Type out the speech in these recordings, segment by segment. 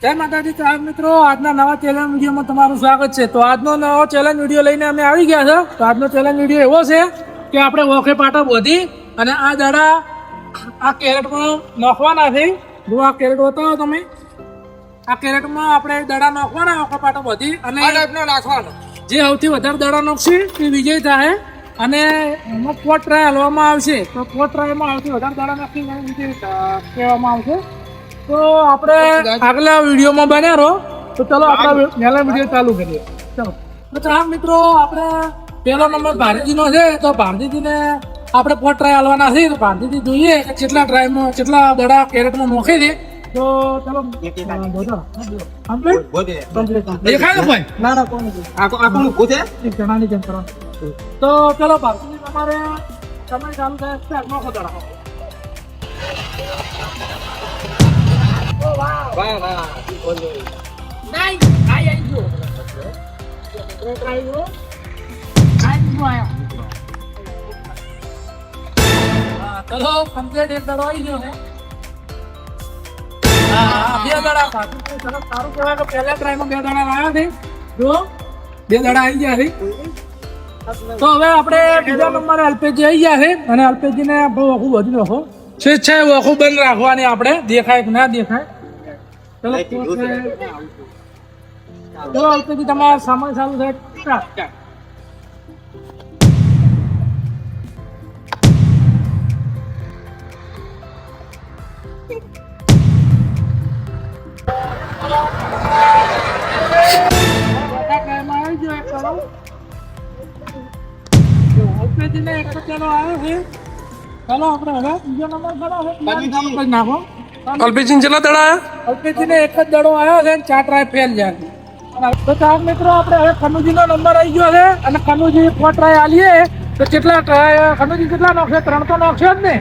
જય માતાજી ચાર મિત્રો, આજના નવા ચેલેન્જ વિડીયોમાં તમારું સ્વાગત છે. તો આજનો નવો ચેલેન્જ વિડીયો લઈને અમે આવી ગયા છે. તો આજનો ચેલેન્જ વિડીયો એવો છે કે આપણે વોખે પાટા બોધી અને આ દડા આ કેરેટમાં નાખવાના છે. જો આ કેરેટ બતાવો તમે, આ કેરેટમાં આપણે દડા નાખવાના વોખે પાટા બોધી અને નાખવાનો જે સૌથી વધારે દડા નાખશે તે વિજય થાય. અને એમાં પોટ ટ્રાય હલવામાં આવશે. તો પોટ ટ્રાયમાં સૌથી વધારે દડા નાખી વિજય કહેવામાં આવશે. તો આપણે આગલા વિડીયોમાં બન્યા રહો. તો ચલો આપણે પહેલા વિડીયો ચાલુ કરીએ. ચલો તો ચાર મિત્રો, આપણે પહેલો નંબર ભારતીજીનો છે. તો ભારતીજીને આપણે પોટ ટ્રાય હાલવાના છે. તો ભારતીજી જોઈએ કે કેટલા ટ્રાયમાં કેટલા દડા કેરેટમાં નોખે છે. તો ચલો દેખાય ને ભાઈ? ના કોણ જણાની જેમ કરો. તો ચલો ભારતીજી, તમારે સમય ચાલુ થાય નોખો દડા. ચલો કમ્પ્લીટ એક દડો આવી ગયો છે. બે દડા સારું કહેવાય કે પહેલા ટ્રાયમાં બે દડા આવ્યા છે. જો બે દડા આવી ગયા છે. તો હવે આપણે બીજા નંબરે અલ્પેશજી આવી ગયા છે. અને અલ્પેશજી ને બહુ વખું બધું નાખો સ્વેચ્છાએ વખું બંધ રાખવાની. આપણે દેખાય કે ના દેખાય. ચલો અલ્પેશજી, તમારો સમય ચાલુ થાય. અલ્પેશજી કેટલા દડા આવ્યા? અલ્પેશજીને એક જ દડો આવ્યો છે. 4 ટ્રાય ફેલ જાય. તો ચાર મિત્રો, આપણે હવે કનુજીનો નંબર આવી ગયો છે. અને કનુજી 4 ટ્રાય આલીએ તો કેટલા ટ્રાય કનુજી કેટલા નોખશે? 3 તો નોખશે જ ને.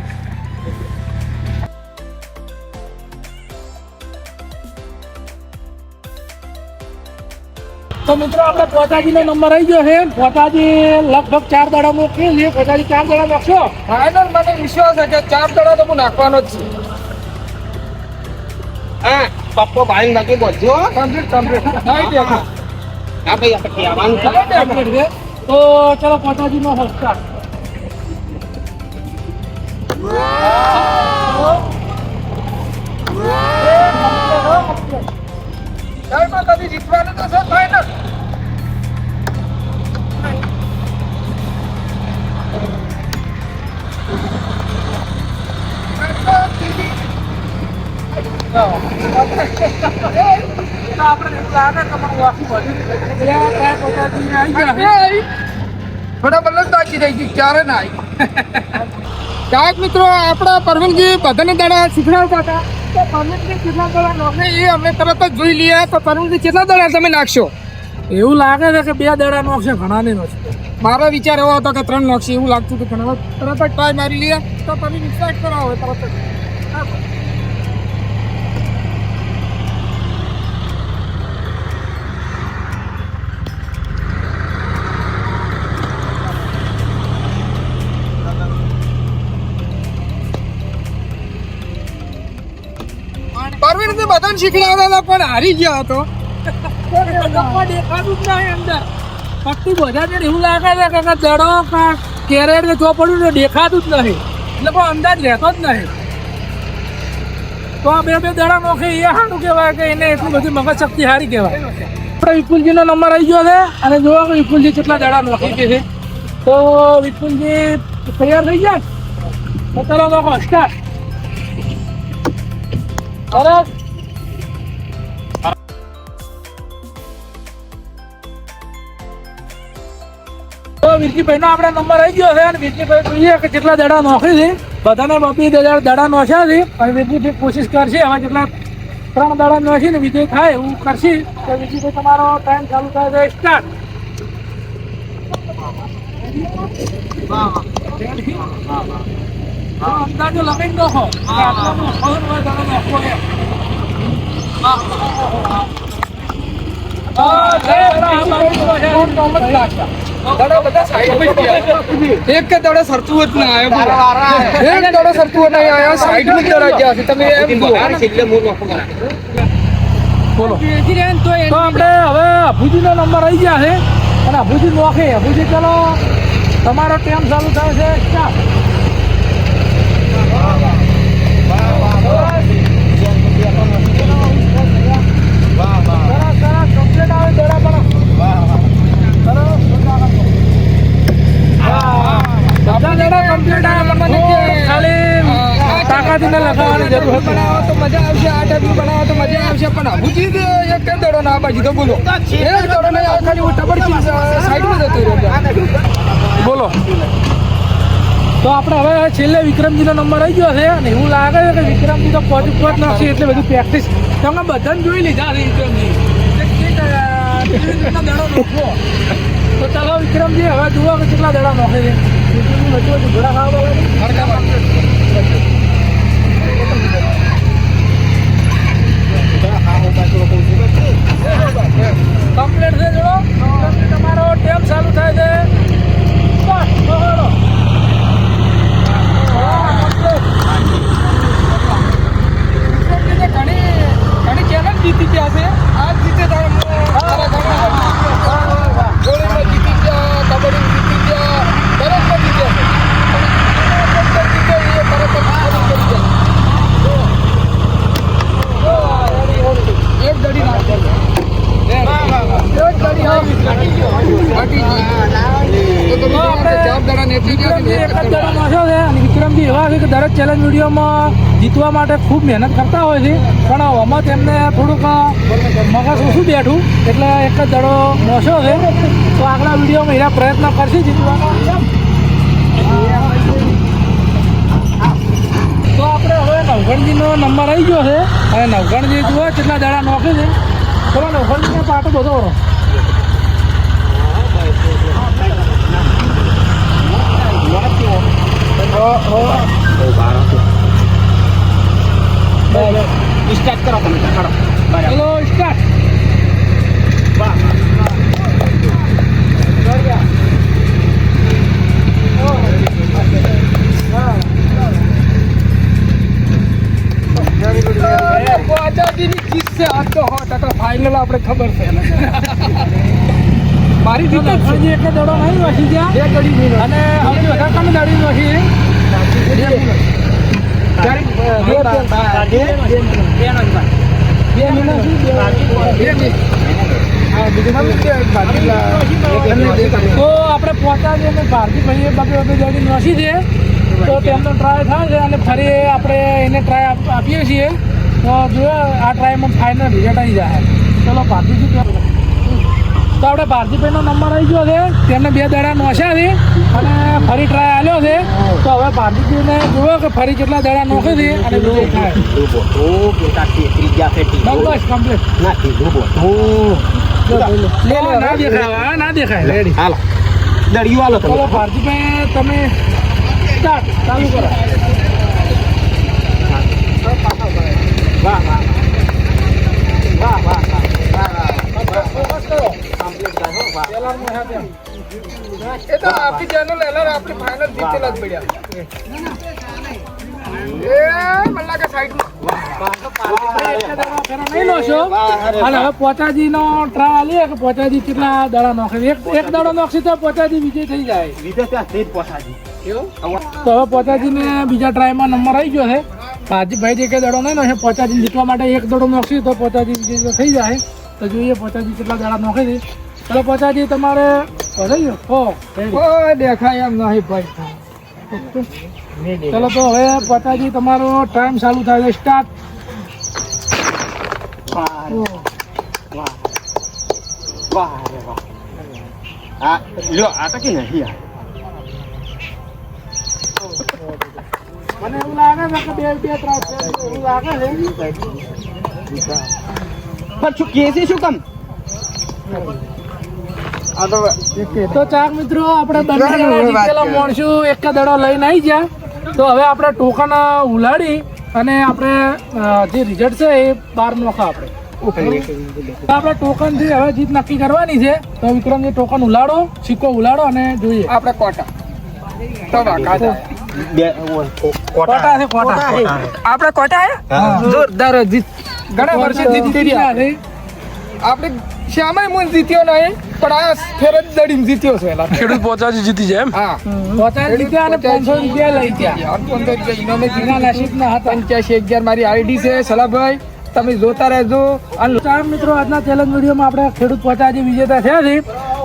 તો મિત્રો, આપણે પોતાજીનો નંબર આવી ગયો છે. પોતાજી લગભગ 4 દડા મૂકી છે. પોતાજી 4 દડા નાખશો? ફાઇનલ મને વિશ્વાસ છે કે 4 દડા તો હું નાખવાનો જ છું. હા પપ્પો ભાઈ નાખી બોલજો. કમ્પ્લીટ નહીં દેખો. હા ભાઈ, આપણે કહેવાનું છે. તો ચલો પોતાજીનો હસ્તા. કદી જીતવાનું તો છે ફાઇનલ. મિત્રો, આપણા પરવીનજી બધાને દડા શીખડાવતા હતા. તો પરવીનજી કેટલા દડા નોખે એ અમે તરત જ જોઈ લઈએ. તો પરવીનજી કેટલા દડા તમે નાખશો? એવું લાગે છે કે 2 દડા નોખશે, ઘણા નહીં નોખશે. મારો વિચાર એવો હતો કે 3 નોખશે એવું લાગતું હતું. ઘણા તરત જ ટ્રાય મારી લઈએ. તો તમે ડિસાઇડ કરો હવે તરત જ. પરવીનજી બધાને શીખડાવતા હતા પણ હારી ગયા હતો. દેખાતું જ નહીં અંદર. પટ્ટી બધા ને એવું લાગે છે કે દડો કેરેટ કે ચોપડું દેખાતું જ નહીં. એટલે કોઈ અંદાજ રહેતો જ નહીં. તો આ 2 દડા નોખે એ સારું કહેવાય કે એને એટલી બધી મગજ શક્તિ સારી કહેવાય. આપણે વિપુલજીનો નંબર આવી ગયો છે. અને જોવો કે વિપુલજી કેટલા દડા નોખી છે. તો વિપુલજી તૈયાર થઈ ગયા. તો ચલો નોખો સ્ટાર્ટ. સરસ. તો વીરજીભાઈનો આપણે નંબર આવી ગયો છે. અને વીરજીભાઈ જોઈએ કે કેટલા દડા નોખી છે. બધાને 2 દડા નોખ્યા છે. અને વીરજીભાઈ કોશિશ કરશે હવે જેટલા 3 દડા નોખીને વિજય થાય એવું કરશે. તો વીરજીભાઈ, તમારો ટાઈમ ચાલુ થાય છે. સ્ટાર્ટ. અંદાજો લગાવી નોખો. એક કે દડો સરતું જ ના આવ્યો. એક દડો સરતું નહીં આવ્યો. સાઈડ માં દડા ગયા છે. તમે એમ બોલો બેસી રહે ને તો તો આપણે હવે અભુજીનો નંબર આવી ગયા છે અને અભુજી નોખે અભુજી ચલો તમારો ટાઈમ ચાલુ થાય છે સ્ટાર્ટ. કમ્પ્લીટ આવે દોડા પણ બધા દડા કમ્પ્લીટ આવે ખાલી તાકાતીને લગાવવાની જરૂર હતી. બનાવો તો મજા આવશે, આ ટાઈપનું બનાવો તો મજા આવશે, પણ અભુજી જ એક કેમ દડો ના બાજી તો બોલો એક દડો નહીં આ ખાલી હું ટબડકી સાઈડમાં જતો રહ્યો. બોલો તો આપણે હવે છેલ્લે વિક્રમજીનો નંબર આવી ગયો છે અને એવું લાગે છે કે વિક્રમજી તો પોચ નાખશે એટલે બધું પ્રેક્ટિસ તમે બધાને જોઈ લીધા છે વિક્રમજી દડો નોખો તો ચાલો વિક્રમજી હવે જુઓ કે કેટલા દડા નોખે છે. ઘોડા ખાવા કમ્પ્લીટ છે જોડો તમારો ટાઈમ ચાલુ થાય છે. ઘણી ચેનલ જીતી ગયા છે. આ જીતે ગોળીમાં જીતી ગયા, કબડ્ડી જીતી ગયા, દરેકમાં જીત્યા છે. એક ગડી વિક્રમજી એવા છે કે દરેક ચેલેન્જ વિડીયોમાં જીતવા માટે ખૂબ મહેનત કરતા હોય છે પણ આમાં તેમને થોડુંક મગજ ઓછું બેઠું એટલે એક જ દડો મોશો છે. તો આગલા વિડીયોમાં એના પ્રયત્ન કરશે જીતવાનો. તો આપણે હવે નવગણજીનો નંબર આવી ગયો છે અને નવગણજી જુઓ કેટલા દડા નોખે છે. ચલો નવગણજીને પાટો બધો વરો સ્ટાર્ટ કરો તમે ચલો સ્ટાર્ટ. આઝાદીની જીત છે આજ તો 100% ફાઇનલ આપણે ખબર છે. મારી જીત જ છે. એક દડો નહીં વાસી ગયા બે ગડી અને હવે વધારે કમ દડી નોખી તો આપણે પહોંચાડીએ અને ભારતીભાઈએ બબે દડી નોખી છે તો તેમનો ટ્રાય થાય છે અને ફરી આપણે એને ટ્રાય આપીએ છીએ તો જો આ ટ્રાયમાં ફાઇનલ રિઝલ્ટ આવી જાય. ચલો ભારતીજી તો આપણે ભારતીભાઈનો નંબર આવી ગયો છે તેમને 2 દડા નોખ્યા છે અને ફરી ટ્રાય આવ્યો છે તો હવે ભારતીજીને જુઓ કે ફરી કેટલા દડા નોખે છે અને વિજય થાય. બસ કમ્પ્લીટ ના દેખાય ના દેખાય રેડી. ચલો ભારતીભાઈ તમે સ્ટાર્ટ ચાલુ કરો. એ તો આપણી ચેનલ એલર આપણી ફાઇનલ જીતેલા જ પડ્યા. એ મને લાગે સાઈડમાં નહીં નોશો અને હવે પોચાજીનો ટ્રાય આલીએ કે પોચાજી કેટલા દડા નોખે. એક દડો નોખશે તો પોચાજી વિજય થઈ જાય. તો હવે પોચાજીને બીજા ટ્રાયમાં નંબર આવી ગયો છે. ભાઈ જે કે દડો નહીં નોખે પોચાજી જીતવા માટે એક દડો નોખશે તો પોચાજી વિજય થઈ જાય. તો જોઈએ પોચાજી કેટલા દડા નોખે છે. ચલો પોચાજી તમારે થઈ ગયો દેખાય એમ નહીં ભાઈ. ચલો તો હવે પોચાજી તમારો ટાઈમ ચાલુ થાય છે. સ્ટાર્ટ. મને એવું લાગે છે કે બે ત્રાસ એવું લાગે છે. શું કામ તો ચાર મિત્રો આપણે બંને જીતેલા માણશું એક દડો લઈને આવી ગયા. તો હવે આપણે ટોકન ઉલાડી અને આપણે જે રિઝલ્ટ છે એ 12 નોખા આપણે ટોકન થી હવે જીત નક્કી કરવાની છે. તો વિક્રમજી ટોકન ઉલાડો, સિક્કો ઉલાડો અને જોઈએ આપણે કોટા કોટા છે. આપણે કોટા જોરદાર જીત ઘણા વર્ષે જીતી રહ્યા છે. આપણે શ્યામાય મૂન જીત્યો નહીં પણ આ ફેર જ દડીને જીત્યો છે એલા. ખેડૂત પહોંચાજી જીતી જાય એમ. હા પચાસ જીત્યા અને 500 રૂપિયા લઈ ગયા. 15 રૂપિયા ઇનામે એના નસીબના હતા. 8511 મારી આઈડી છે સલાભાઈ, તમે જોતા રહેજો. અને ચાર મિત્રો, આજના ચેલેન્જ વિડીયોમાં આપણે ખેડૂત પચાજી વિજેતા થયા છે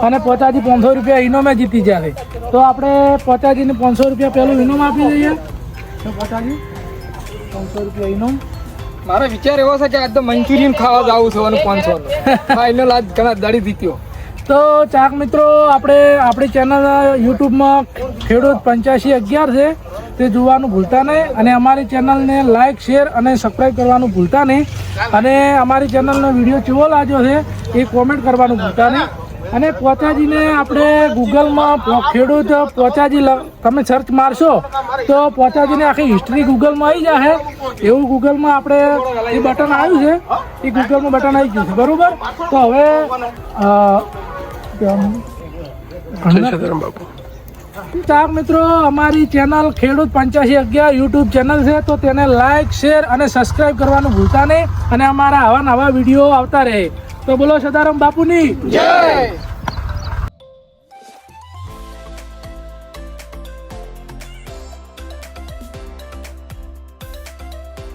અને પચાજી 500 રૂપિયા ઇનામે જીતી ગયા છે. તો આપણે પચાજીને 500 રૂપિયા પહેલું ઇનામ આપી દઈએ. તો પચાજી 500 રૂપિયા ઇનામ. મારો વિચાર એવો છે કે આજ તો મંચુરિયન ખાવા જવું છે અને 500 ફાઇનલ આજ ઘણા દડી જીત્યો. તો ચાક મિત્રો, આપણે આપણી ચેનલ યુટ્યુબમાં ખેડૂત 8511 છે, તે જોવાનું ભૂલતા નહીં અને અમારી ચેનલને લાઇક, શેર અને સબસ્ક્રાઈબ કરવાનું ભૂલતા નહીં. અને અમારી ચેનલનો વિડીયો કેવો લાગ્યો છે એ કોમેન્ટ કરવાનું ભૂલતા નહીં. અને પોચાજીને આપણે ગૂગલમાં ખેડૂત પોચાજી તમે સર્ચ મારશો તો પોચાજીને આખી હિસ્ટ્રી ગૂગલમાં આવી જશે. એવું ગૂગલમાં આપણે એ બટન આવ્યું છે, એ ગૂગલમાં બટન આવી ગયું છે, બરોબર. તો હવે સીતારામ બાપુ. ચાક મિત્રો, અમારી ચેનલ ખેડૂત 8511 યુટ્યુબ ચેનલ છે, તો તેને લાઇક, શેર અને સબસ્ક્રાઇબ કરવાનું ભૂલતા નહીં. અને અમારા આવા નવા વિડીયો આવતા રહે. તો બોલો સદારામ બાપુની જય.